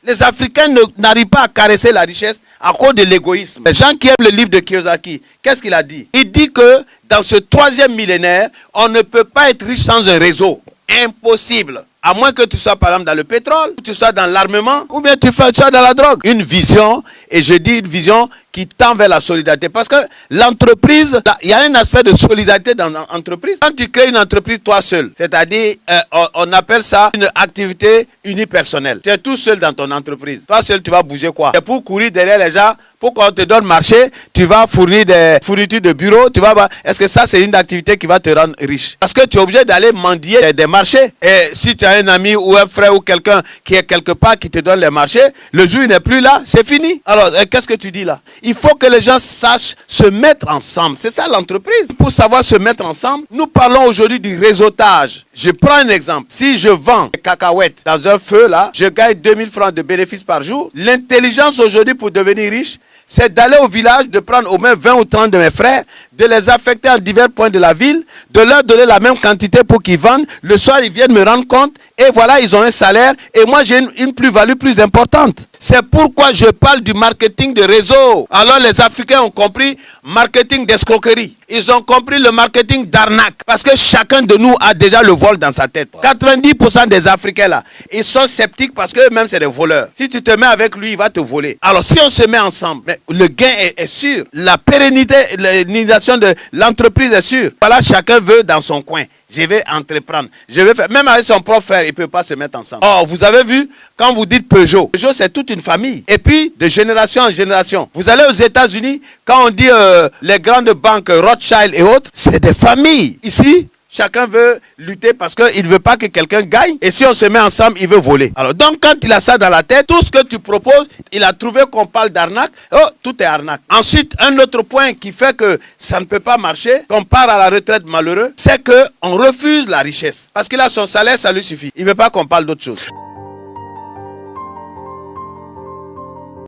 Les Africains n'arrivent pas à caresser la richesse à cause de l'égoïsme. Les gens qui aiment le livre de Kiyosaki, qu'est-ce qu'il a dit? Il dit que dans ce 3e millénaire, on ne peut pas être riche sans un réseau. Impossible. À moins que tu sois par exemple dans le pétrole, ou tu sois dans l'armement, ou bien tu sois dans la drogue. Une vision, et je dis une vision qui tend vers la solidarité. Parce que l'entreprise, il y a un aspect de solidarité dans l'entreprise. Quand tu crées une entreprise toi seul, c'est-à-dire, on appelle ça une activité unipersonnelle. Tu es tout seul dans ton entreprise. Toi seul, tu vas bouger quoi? Et pour courir derrière les gens, pour qu'on te donne marché, tu vas fournir des fournitures de bureau. Est-ce que ça, c'est une activité qui va te rendre riche? Parce que tu es obligé d'aller mendier des marchés. Et si tu as un ami ou un frère ou quelqu'un qui est quelque part qui te donne les marchés, le jour il n'est plus là, c'est fini. Alors, qu'est-ce que tu dis là? Il faut que les gens sachent se mettre ensemble. C'est ça l'entreprise. Pour savoir se mettre ensemble, nous parlons aujourd'hui du réseautage. Je prends un exemple. Si je vends des cacahuètes dans un feu là, je gagne 2000 francs de bénéfices par jour. L'intelligence aujourd'hui pour devenir riche, c'est d'aller au village, de prendre au moins 20 ou 30 de mes frères, de les affecter à divers points de la ville, de leur donner la même quantité pour qu'ils vendent. Le soir, ils viennent me rendre compte et voilà, ils ont un salaire et moi, j'ai une plus-value plus importante. C'est pourquoi je parle du marketing de réseau. Alors, les Africains ont compris marketing d'escroquerie. Ils ont compris le marketing d'arnaque parce que chacun de nous a déjà le vol dans sa tête. 90% des Africains là, ils sont sceptiques parce qu'eux-mêmes, c'est des voleurs. Si tu te mets avec lui, il va te voler. Alors, si on se met ensemble, mais le gain est sûr. La pérennité, l'initiation de l'entreprise est sûre. Voilà, chacun veut dans son coin. Je vais entreprendre. Je vais faire. Même avec son propre frère, il ne peut pas se mettre ensemble. Oh, vous avez vu, quand vous dites Peugeot, Peugeot, c'est toute une famille. Et puis, de génération en génération. Vous allez aux États-Unis, quand on dit les grandes banques, Rothschild et autres, c'est des familles. Ici, chacun veut lutter parce qu'il ne veut pas que quelqu'un gagne. Et si on se met ensemble, il veut voler. Alors, donc, quand il a ça dans la tête, tout ce que tu proposes, il a trouvé qu'on parle d'arnaque. Oh, tout est arnaque. Ensuite, un autre point qui fait que ça ne peut pas marcher, qu'on part à la retraite malheureux, c'est qu'on refuse la richesse. Parce qu'il a son salaire, ça lui suffit. Il ne veut pas qu'on parle d'autre chose.